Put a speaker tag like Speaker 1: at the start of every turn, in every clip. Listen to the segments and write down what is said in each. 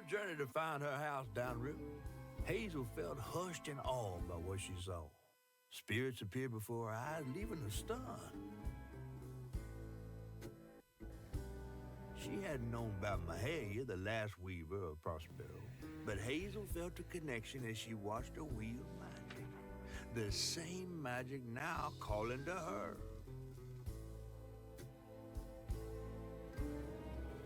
Speaker 1: journey to find her house downriver, Hazel felt hushed and awed by what she saw. Spirits appeared before her eyes, leaving her stunned. She hadn't known about Mahalia, the last weaver of Prospero, but Hazel felt a connection as she watched her wield magic. The same magic now calling to her.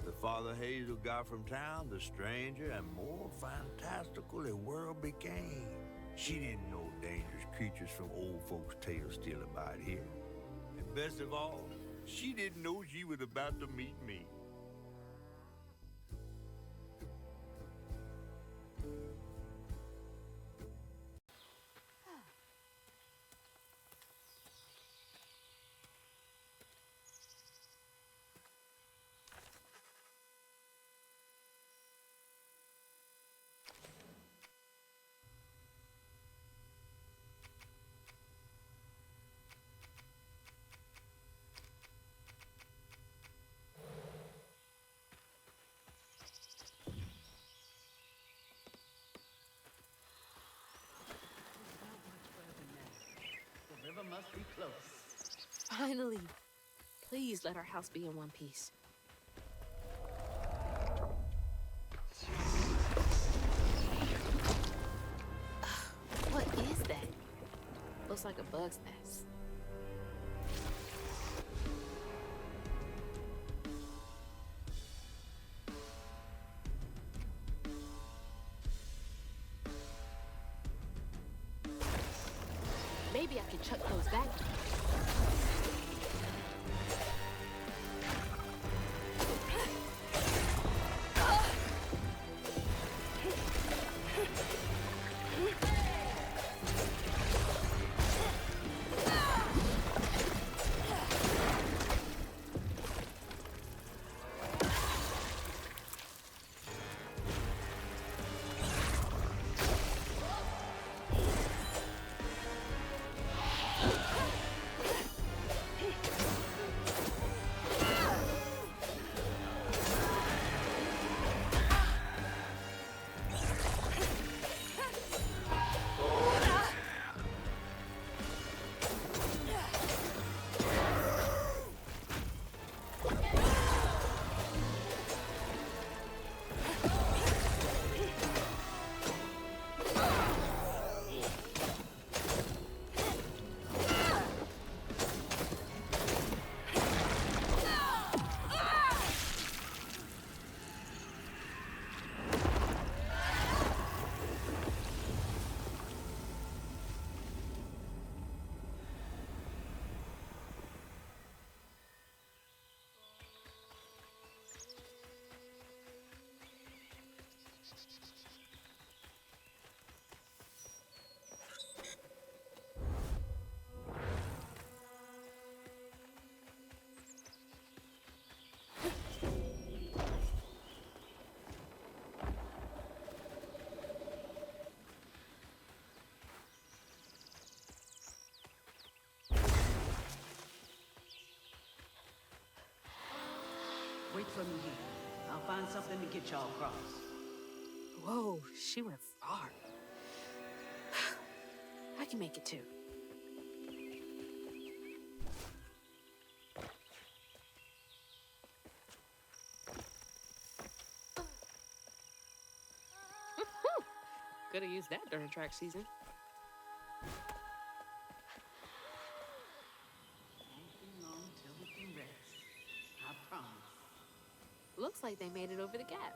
Speaker 1: The farther Hazel got from town, the stranger and more fantastical the world became. She didn't know dangerous creatures from old folks' tales still abide here. And best of all, she didn't know she was about to meet me.
Speaker 2: The river must be close.
Speaker 3: Finally. Please let our house be in one piece. What is that? Looks like a bug's nest. Maybe I can chuck those back.
Speaker 2: Wait for me here. I'll find something to get y'all across.
Speaker 3: Whoa, she went far. I can make it too. Could have used that during track season.
Speaker 2: Won't be long till we can rest. I promise.
Speaker 3: Looks like they made it over the gap.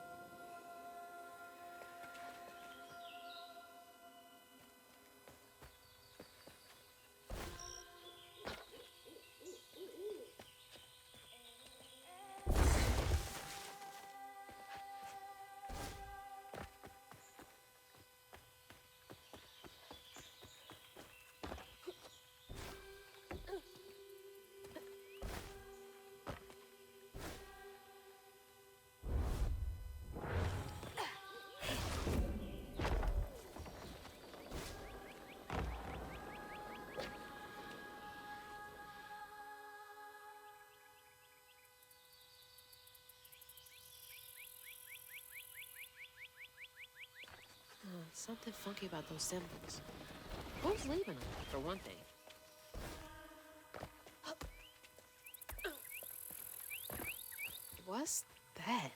Speaker 3: Something funky about those symbols. Who's leaving them, for one thing? What's that?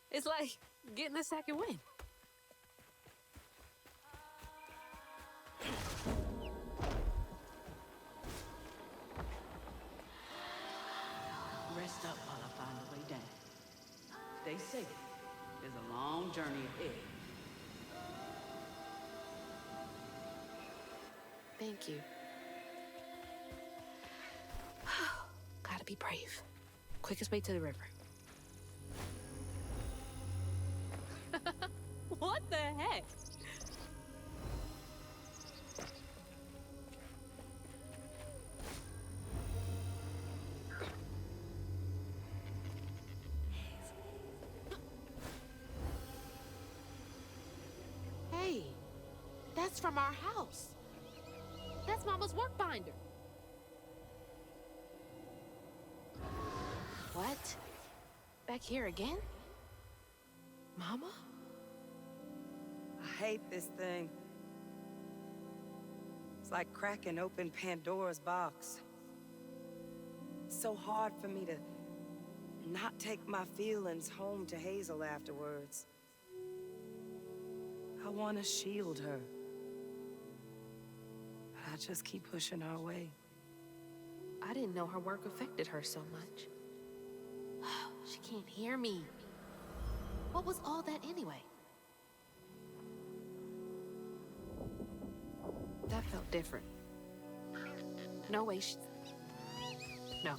Speaker 3: It's like getting a second wind.
Speaker 2: Rest up while I find the way down. Stay safe. There's a long journey ahead.
Speaker 3: Thank you. Gotta be brave. Quickest way to the river. What the heck? Hey, that's from our house. That's Mama's work binder. What? Back here again? Mama?
Speaker 4: I hate this thing. It's like cracking open Pandora's box. It's so hard for me to not take my feelings home to Hazel afterwards. I want to shield her. But I just keep pushing our way.
Speaker 3: I didn't know her work affected her so much. She can't hear me. What was all that anyway? That felt different. No way No.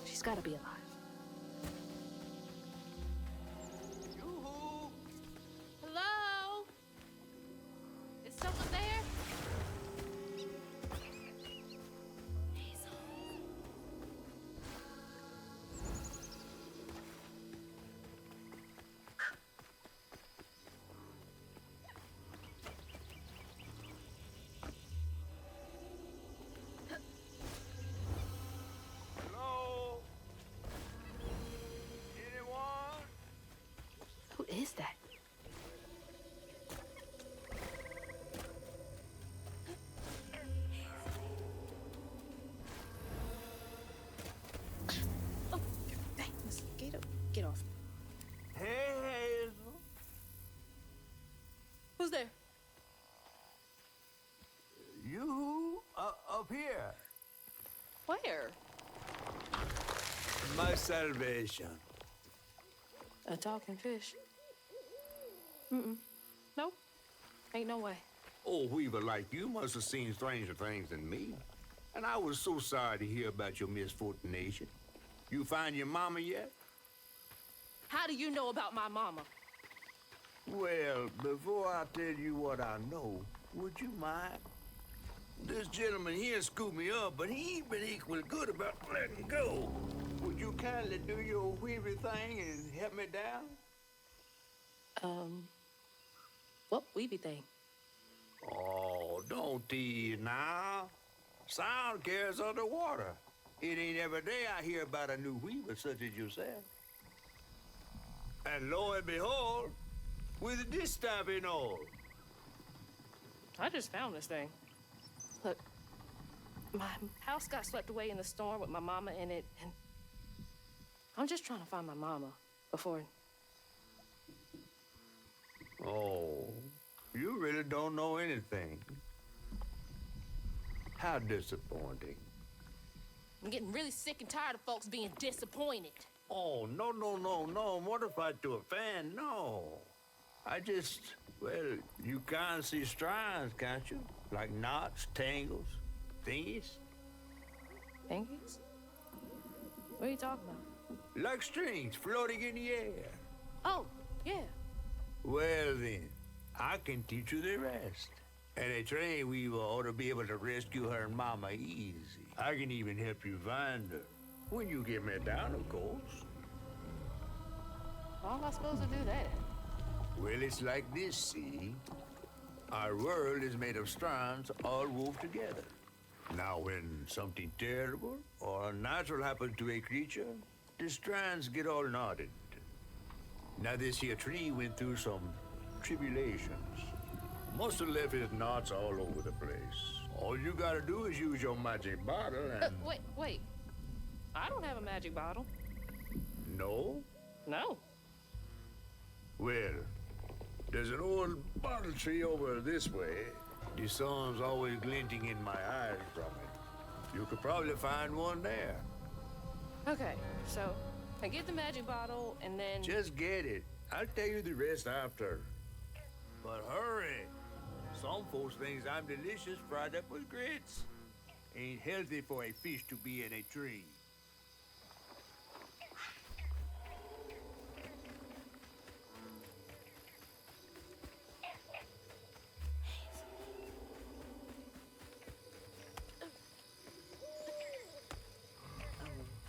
Speaker 3: She's gotta be alive.
Speaker 1: Yoo-hoo!
Speaker 3: Hello? Is someone there? Hazel.
Speaker 1: Hello? Anyone?
Speaker 3: Who is that? Oh, dang, mosquito. Get off.
Speaker 1: Hey, Hazel.
Speaker 3: Who's there?
Speaker 1: You up here.
Speaker 3: Where?
Speaker 1: My salvation.
Speaker 3: A talking fish. Nope. Ain't no way.
Speaker 1: Oh, Weaver, like you must have seen stranger things than me. And I was so sorry to hear about your misfortunation. You find your mama yet?
Speaker 3: How do you know about my mama?
Speaker 1: Well, before I tell you what I know, would you mind? This gentleman here scooped me up, but he ain't been equally good about letting go. Would you kindly do your Weaver thing and help me down?
Speaker 3: What weeby thing?
Speaker 1: Oh, don't tease now. Sound carries underwater. It ain't every day I hear about a new weaver such as yourself. And lo and behold, with this stuff and all.
Speaker 5: I just found this thing. Look, my house got swept away in the storm with my mama in it, and I'm just trying to find my mama before...
Speaker 1: Oh, you really don't know anything. How disappointing.
Speaker 5: I'm getting really sick and tired of folks being disappointed.
Speaker 1: Oh, no. Mortified to a fan, no. I just, well, you can't see strands, can't you? Like knots, tangles, thingies.
Speaker 5: Thingies? What are you talking about?
Speaker 1: Like strings floating in the air.
Speaker 5: Oh, yeah.
Speaker 1: Well then, I can teach you the rest. And a train weaver ought to be able to rescue her mama easy. I can even help you find her. When you get me down, of course.
Speaker 5: How am I supposed to do that?
Speaker 1: Well, it's like this, see? Our world is made of strands all wove together. Now, when something terrible or unnatural happens to a creature, the strands get all knotted. Now, this here tree went through some tribulations. Must have left his knots all over the place. All you gotta do is use your magic bottle and...
Speaker 5: Wait. I don't have a magic bottle.
Speaker 1: No?
Speaker 5: No.
Speaker 1: Well, there's an old bottle tree over this way. The sun's always glinting in my eyes from it. You could probably find one there.
Speaker 5: Okay, so I get the magic bottle and then...
Speaker 1: Just get it. I'll tell you the rest after. But hurry. Some folks think I'm delicious fried up with grits. Ain't healthy for a fish to be in a tree.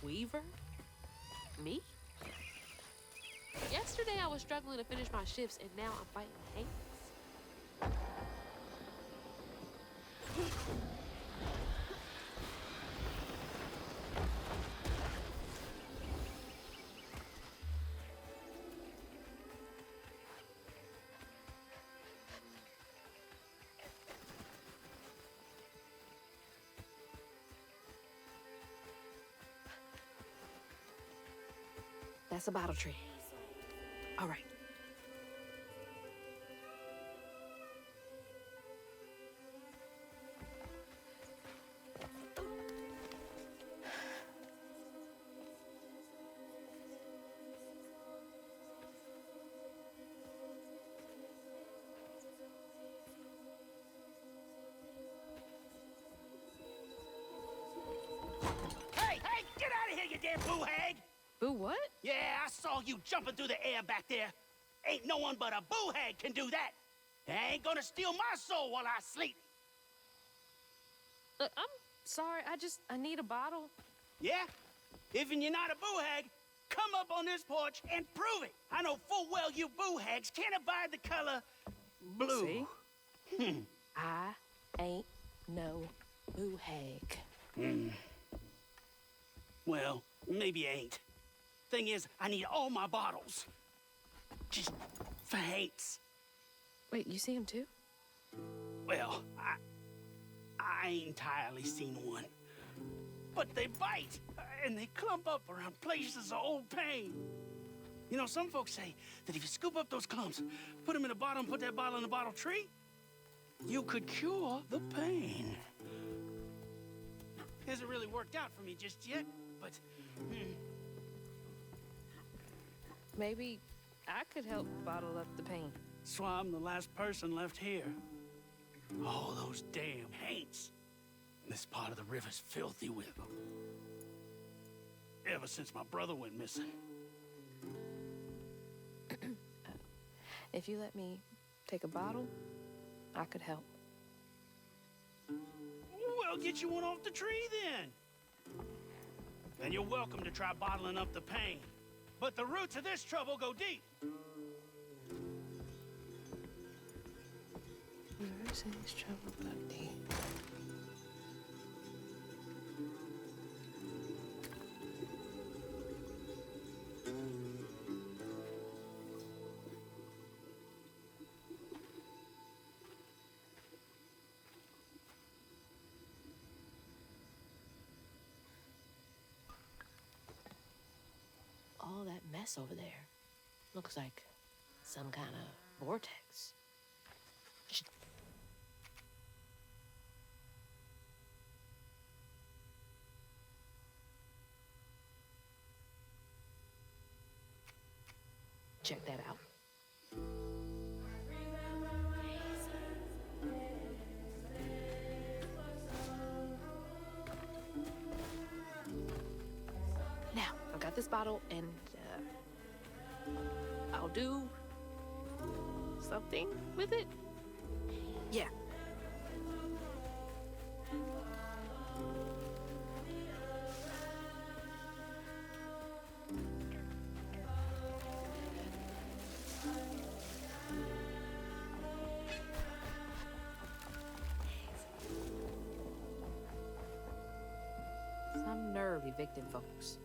Speaker 3: Weaver? Me? Yesterday I was struggling to finish my shifts, and now I'm fighting Hanks. That's a bottle tree. All right.
Speaker 6: Hey, get out of here, you damn boo hag!
Speaker 5: Boo what?
Speaker 6: Yeah, I saw you jumping through the air back there. Ain't no one but a boo hag can do that. I ain't gonna steal my soul while I sleep.
Speaker 5: Look, I'm sorry. I need a bottle.
Speaker 6: Yeah? If you're not a boo hag, come up on this porch and prove it. I know full well you boo hags can't abide the color blue.
Speaker 5: See? I ain't no boo hag.
Speaker 6: Well, maybe I ain't. Thing is, I need all my bottles. Just for Hanks.
Speaker 5: Wait, you see him too?
Speaker 6: Well, I ain't entirely seen one. But they bite, and they clump up around places of old pain. You know, some folks say that if you scoop up those clumps, put them in a bottle and put that bottle in a bottle tree, you could cure the pain. Hasn't really worked out for me just yet, but...
Speaker 5: Maybe I could help bottle up the pain.
Speaker 6: That's why I'm the last person left here. All those damn Haints. This part of the river's filthy with them. Ever since my brother went missing.
Speaker 5: If you let me take a bottle, I could help.
Speaker 6: Well, get you one off the tree then. And you're welcome to try bottling up the pain. But the roots of this trouble go deep.
Speaker 5: Mercy's trouble go deep.
Speaker 3: All that mess over there looks like some kind of vortex. Check that out. Now, I've got this bottle, and I'll do something with it. Yeah. evicting folks.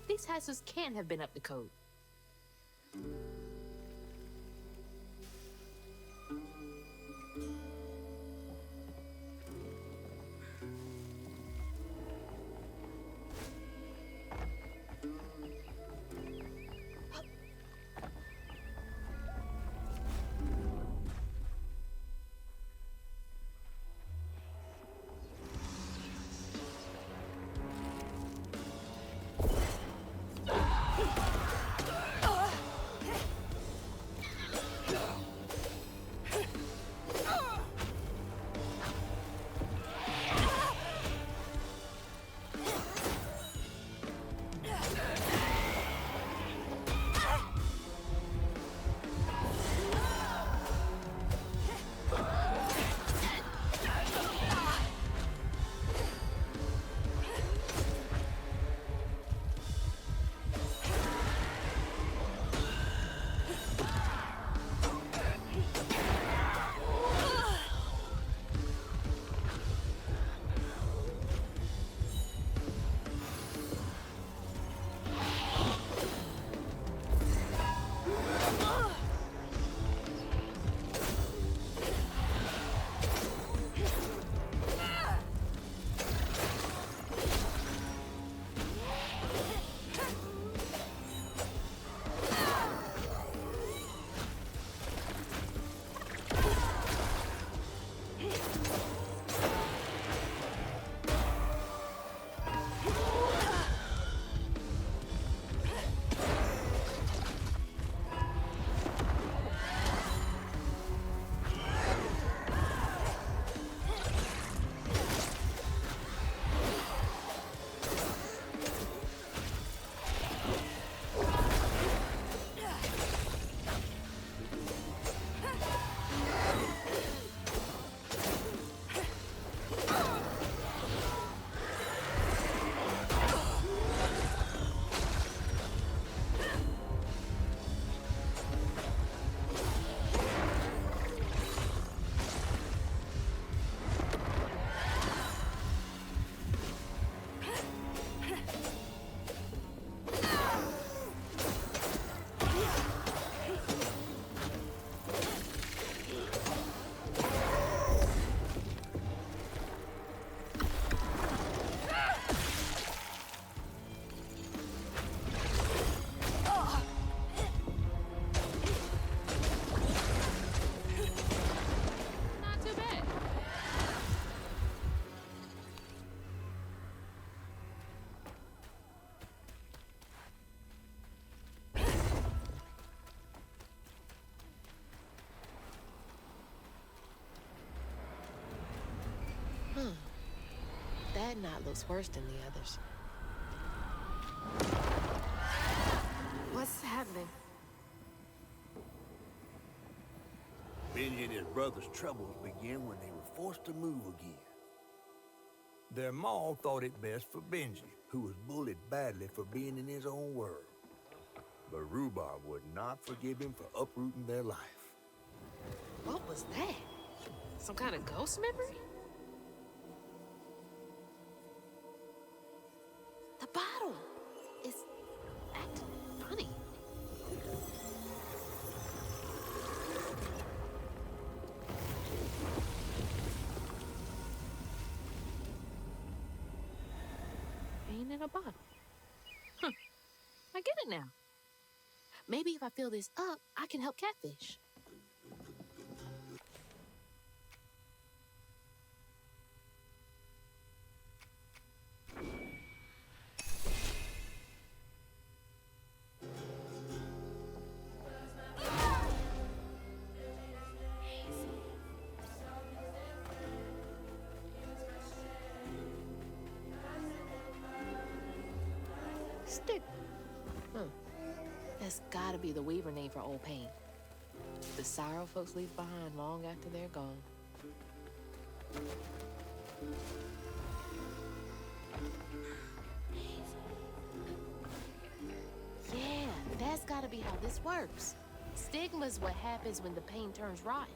Speaker 3: These houses can't have been up to code. That knot looks worse than the others. What's happening?
Speaker 1: Benji and his brother's troubles began when they were forced to move again. Their maw thought it best for Benji, who was bullied badly for being in his own world. But Rhubarb would not forgive him for uprooting their life.
Speaker 3: What was that? Some kind of ghost memory? The bottle is acting funny. Pain in a bottle. Huh. I get it now. Maybe if I fill this up, I can help Catfish. Stick. That's gotta be the Weaver name for old pain. The sorrow folks leave behind long after they're gone. Yeah, that's gotta be how this works. Stigma's what happens when the pain turns rotten.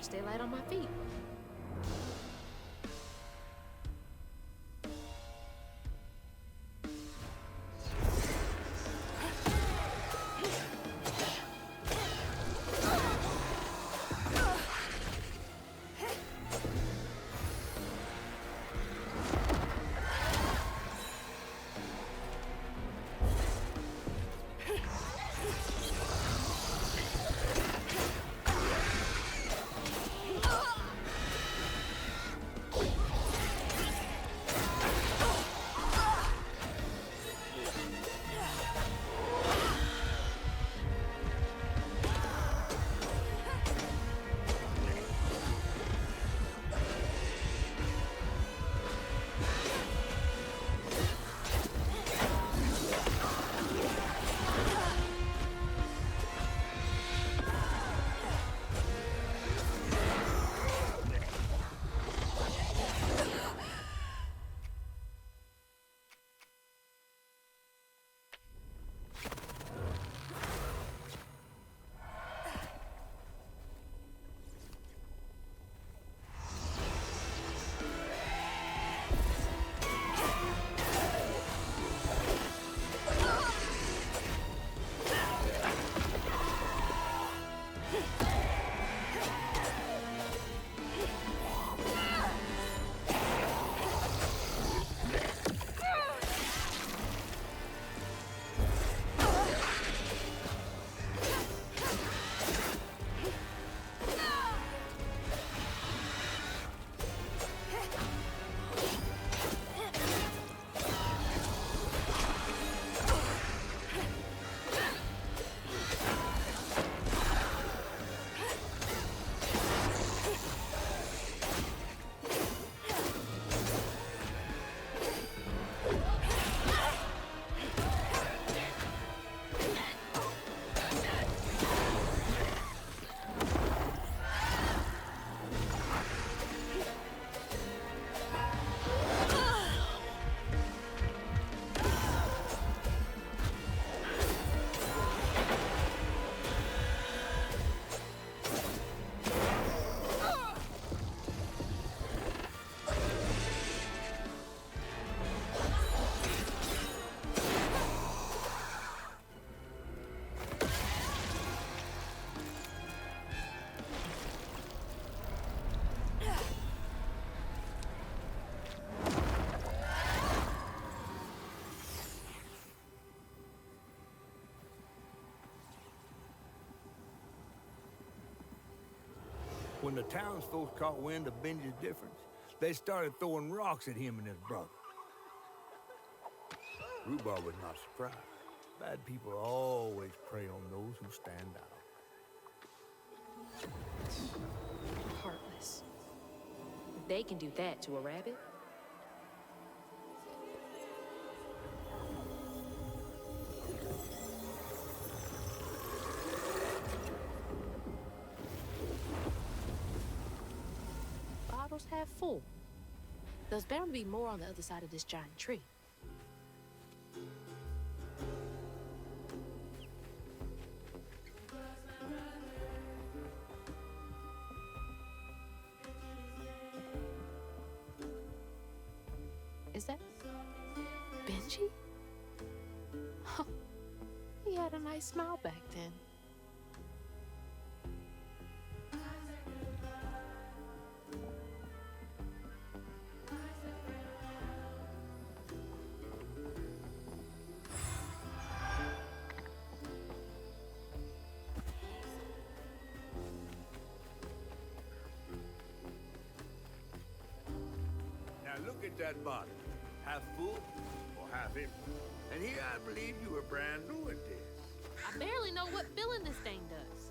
Speaker 3: to stay light on my feet.
Speaker 1: When the townsfolk caught wind of Benji's difference, they started throwing rocks at him and his brother. Rhubarb was not surprised. Bad people always prey on those who stand out.
Speaker 3: Heartless. They can do that to a rabbit. Bottles half full. There's bound to be more on the other side of this giant tree. Is that Benji? Huh. He had a nice smile back then.
Speaker 1: Now look at that bottle. Half full or half empty. And here I believe you were brand new at this.
Speaker 3: I barely know what filling this thing does.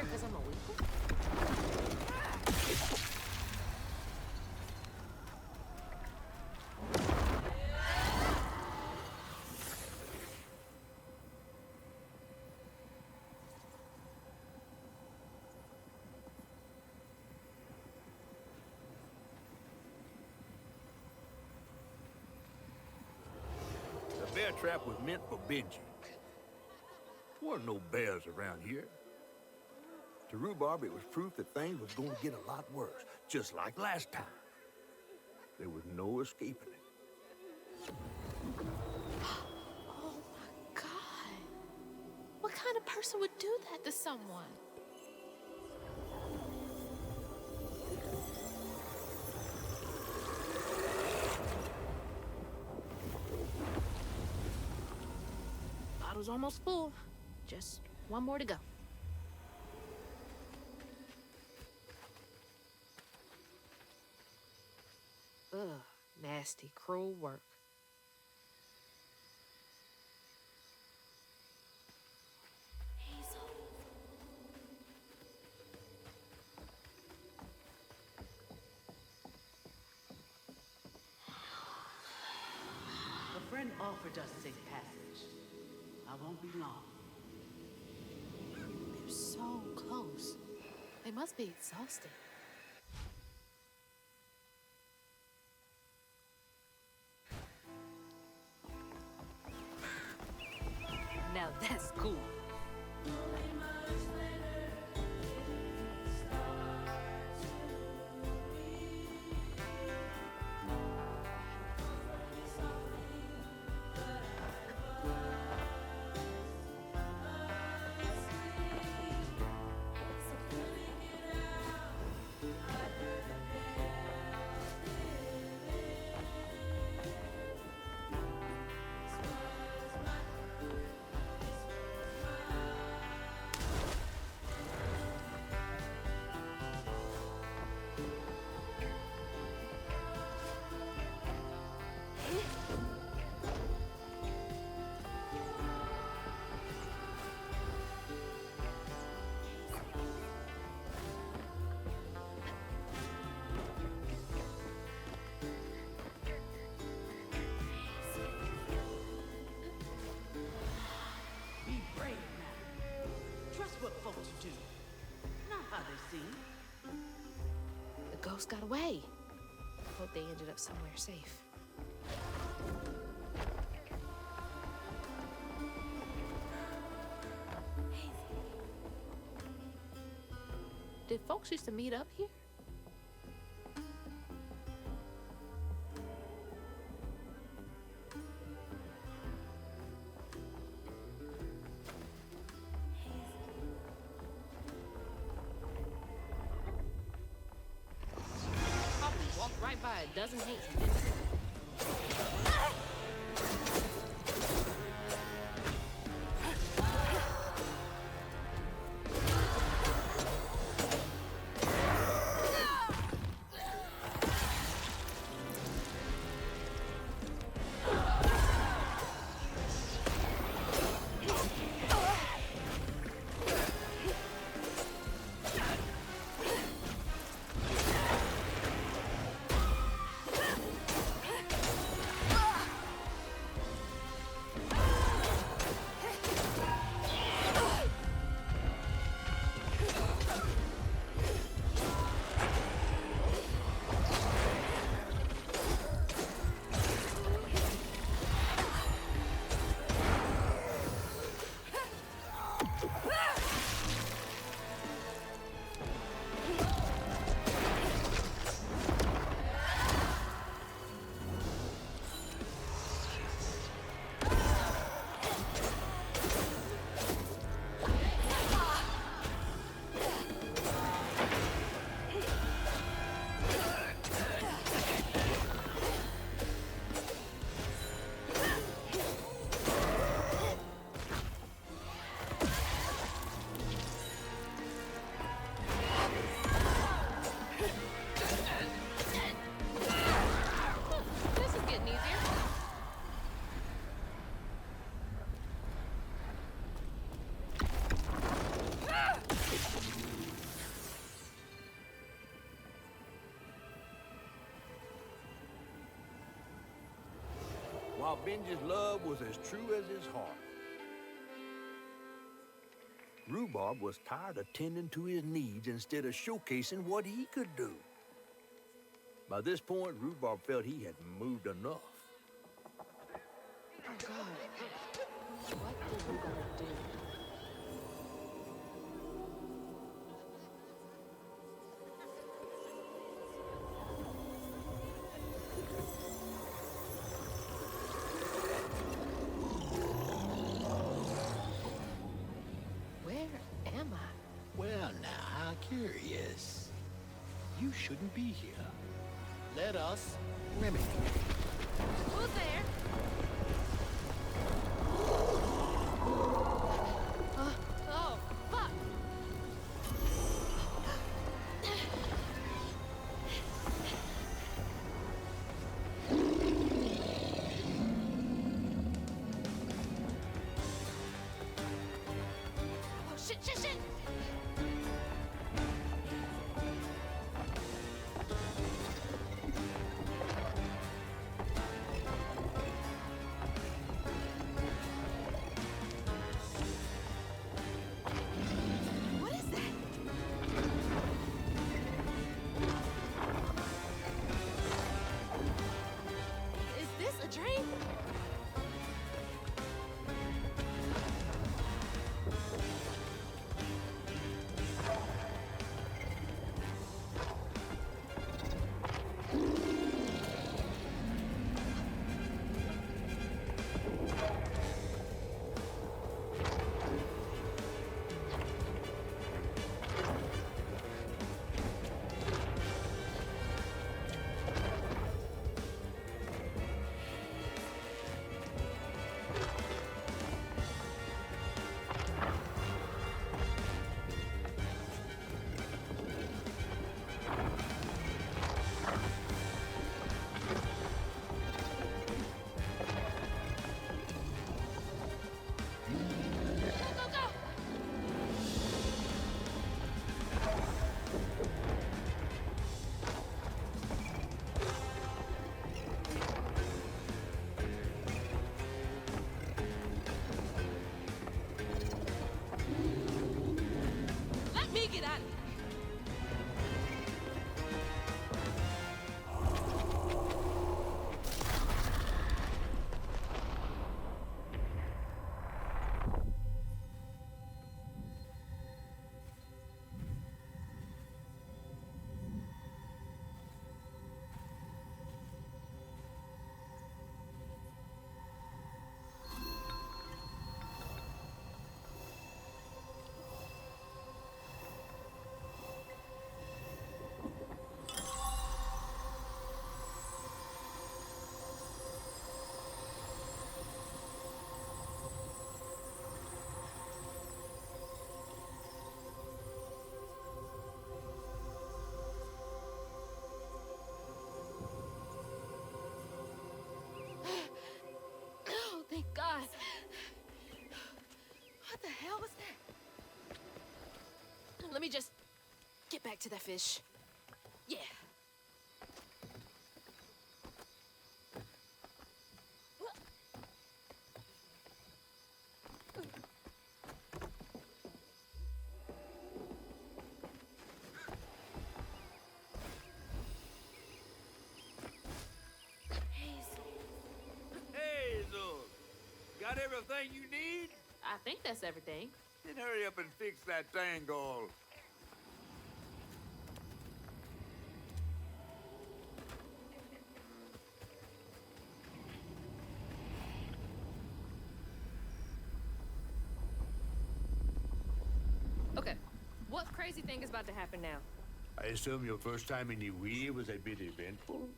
Speaker 3: because I'm a weeper?
Speaker 1: The bear trap was meant for Benji. Weren't no bears around here. To Rhubarb, it was proof that things was going to get a lot worse, just like last time. There was no escaping it.
Speaker 3: Oh my God. What kind of person would do that to someone? Bottle's almost full. Just one more to go. Ugh, nasty, cruel work. Hazel.
Speaker 2: A friend offered us safe passage. I won't be long.
Speaker 3: They're so close. They must be exhausted. Now that's cool.
Speaker 2: Be brave now. Trust what folks do, not how they seem.
Speaker 3: The ghost got away. Hope they ended up somewhere safe. Did folks used to meet up here? Probably walked right by a dozen hates and didn't see them.
Speaker 1: Rhubarb Binge's love was as true as his heart. Rhubarb was tired of tending to his needs instead of showcasing what he could do. By this point, Rhubarb felt he had moved enough.
Speaker 3: Oh, God. What are we gonna do? Where am I?
Speaker 7: Well, now, how curious. You shouldn't be here. Let us remedy it.
Speaker 3: Who's there? Oh, fuck! Oh, shit, shit, shit! What is that? Is this a dream? Go, go, go! Let me get out of here. Oh, thank God. What the hell was that? Let me just get back to that fish. Yeah.
Speaker 1: Hazel, got everything you need?
Speaker 3: I think that's everything.
Speaker 1: Then hurry up and fix that tangle.
Speaker 5: Okay, what crazy thing is about to happen now?
Speaker 1: I assume your first time in the wheel was a bit eventful?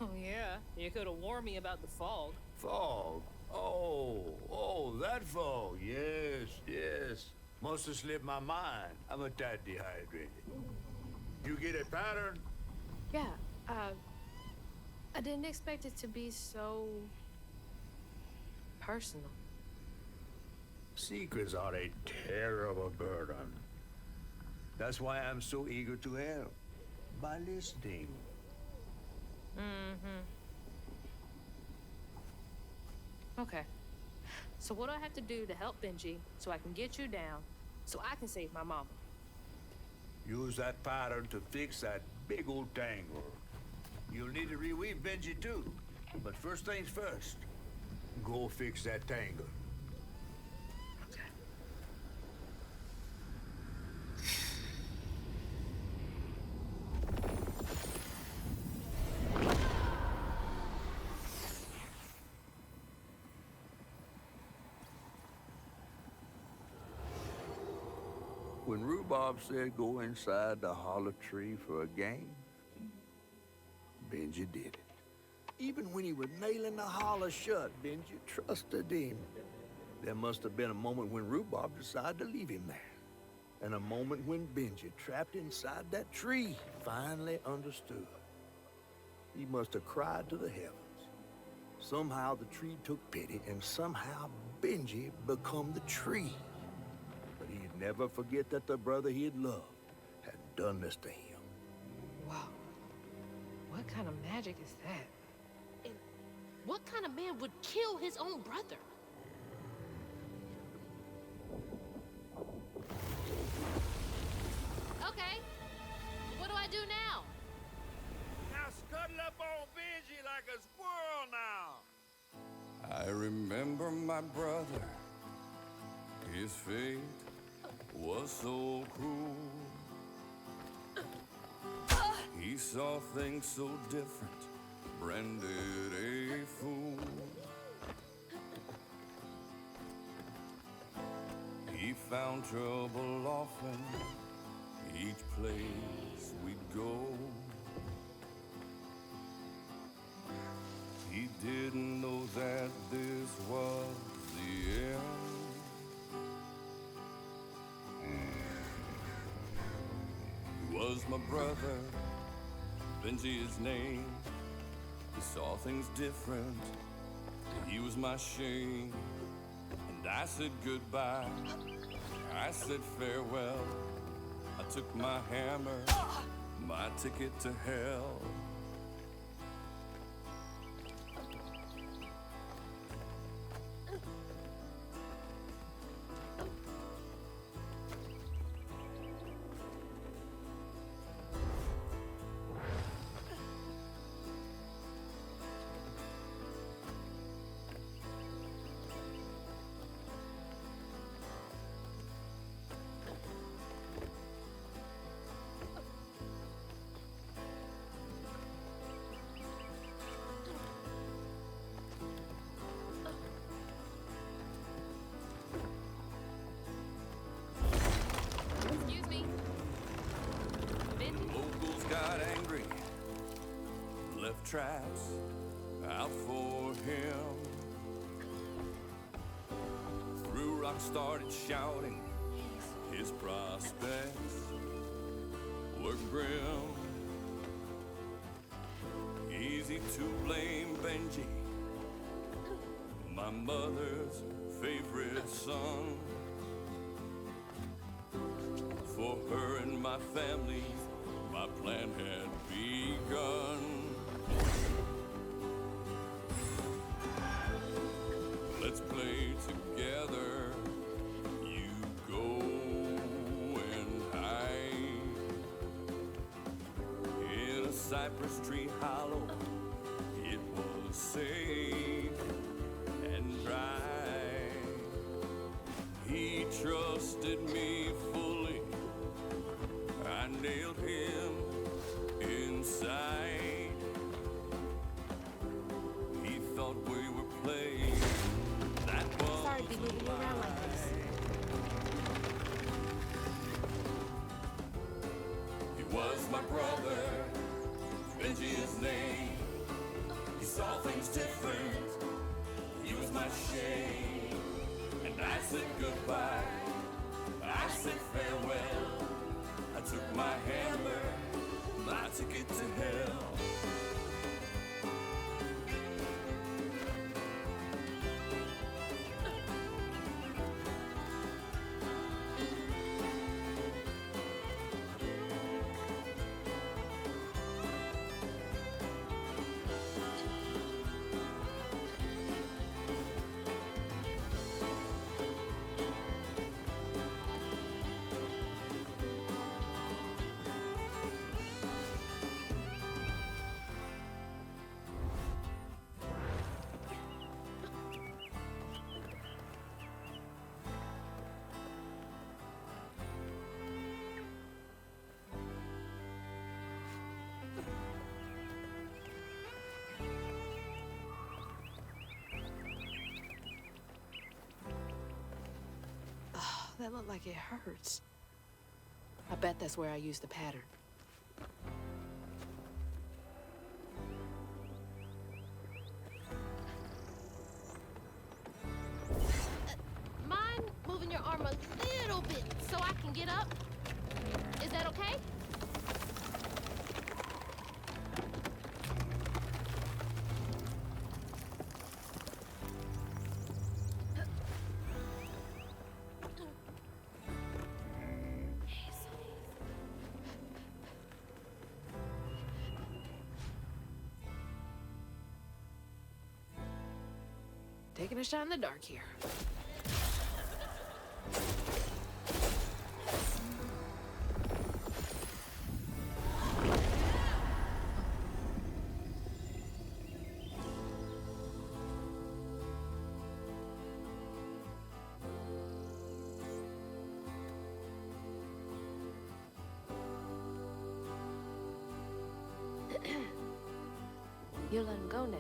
Speaker 5: Oh, yeah. You could have warned me about the fog.
Speaker 1: Fog? Oh, that fog. Yes. Must have slipped my mind. I'm a tad dehydrated. You get a pattern?
Speaker 5: Yeah, I didn't expect it to be so personal.
Speaker 1: Secrets are a terrible burden. That's why I'm so eager to help. By listening.
Speaker 5: Okay. So what do I have to do to help Benji so I can get you down, so I can save my mama?
Speaker 1: Use that pattern to fix that big old tangle. You'll need to reweave Benji too. But first things first, go fix that tangle.
Speaker 5: Okay.
Speaker 1: When Rhubarb said go inside the hollow tree for a game, Benji did it. Even when he was nailing the hollow shut, Benji trusted him. There must have been a moment when Rhubarb decided to leave him there. And a moment when Benji, trapped inside that tree, finally understood. He must have cried to the heavens. Somehow the tree took pity, and somehow Benji become the tree. But he'd never forget that the brother he had loved had done this to him.
Speaker 5: Wow. What kind of magic is that?
Speaker 3: And what kind of man would kill his own brother? Okay. What do I do now?
Speaker 1: Now scuttle up on Benji like a squirrel now.
Speaker 8: I remember my brother. His fate was so cruel. He saw things so different, branded a fool. He found trouble often, each place we'd go. He didn't know that this was the end. He was my brother, Benji his name. He saw things different, he was my shame. And I said goodbye, I said farewell. I took my hammer, my ticket to hell.
Speaker 3: Excuse me. Benji?
Speaker 8: Locals got angry, left traps out for him. Threw Rock started shouting, his prospects were grim. Easy to blame Benji, my mother's favorite son. For her and my family, my plan had begun. Let's play together. You go and hide in a cypress tree hollow. It was safe and dry. He trusted me fully. I nailed him inside. He thought we were playing. That was
Speaker 3: Sorry to be moving you around like this.
Speaker 8: He was my brother, Benji his name. He saw things different. He was my shame. And I said goodbye. I said farewell. I took my hammer, my ticket to hell.
Speaker 3: that look like it hurts. I bet that's where I used the pattern. Mind moving your arm a little bit so I can get up? Is that okay? Taking a shot in the dark here. You'll let him go now,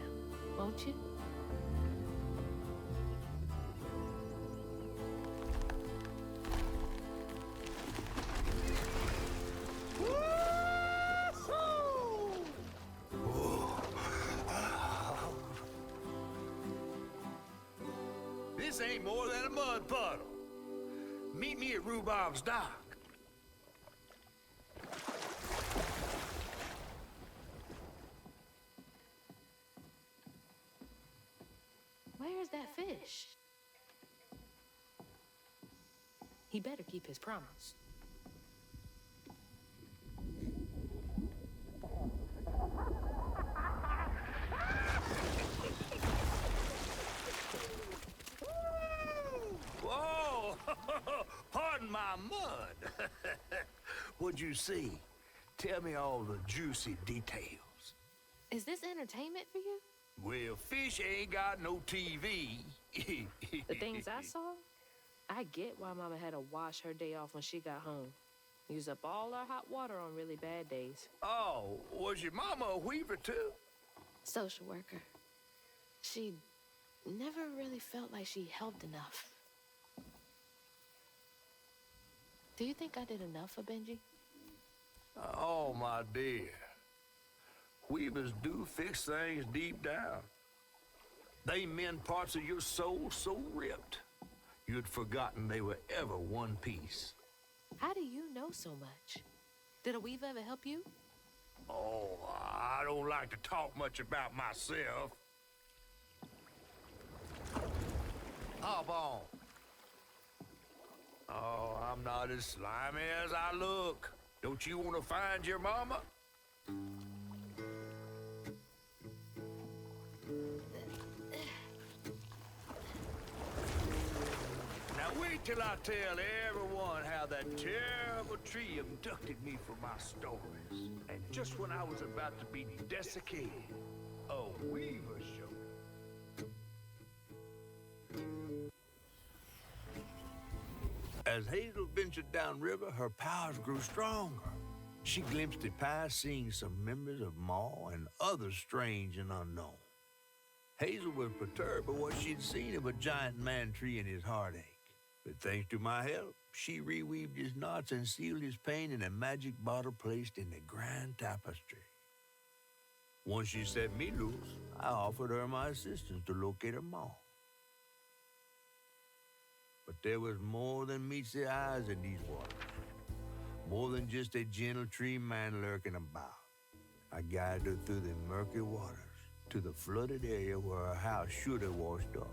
Speaker 3: won't you?
Speaker 1: This ain't more than a mud puddle. Meet me at Rhubob's dock.
Speaker 3: Where's that fish? He better keep his promise.
Speaker 1: Whoa! Pardon my mud. What'd you see? Tell me all the juicy details.
Speaker 3: Is this entertainment for you?
Speaker 1: Well, fish ain't got no TV.
Speaker 5: The things I saw, I get why Mama had to wash her day off when she got home. Use up all our hot water on really bad days.
Speaker 1: Oh, was your mama a weaver too?
Speaker 3: Social worker. She never really felt like she helped enough. Do you think I did enough for Benji?
Speaker 1: Oh, my dear. Weavers do fix things deep down. They mend parts of your soul so ripped, you'd forgotten they were ever one piece.
Speaker 3: How do you know so much? Did a weaver ever help you?
Speaker 1: Oh, I don't like to talk much about myself. Hop on. Oh, I'm not as slimy as I look. Don't you want to find your mama? Now wait till I tell everyone how that terrible tree abducted me for my stories. And just when I was about to be desiccated, a weaver showed up. As Hazel ventured downriver, her powers grew stronger. She glimpsed it past, seeing some members of Maw and others strange and unknown. Hazel was perturbed by what she'd seen of a giant man tree and his heartache. But thanks to my help, she reweaved his knots and sealed his pain in a magic bottle placed in the grand tapestry. Once she set me loose, I offered her my assistance to locate her Maw. But there was more than meets the eyes in these waters. More than just a gentle tree man lurking about. I guided her through the murky waters to the flooded area where her house should have washed up.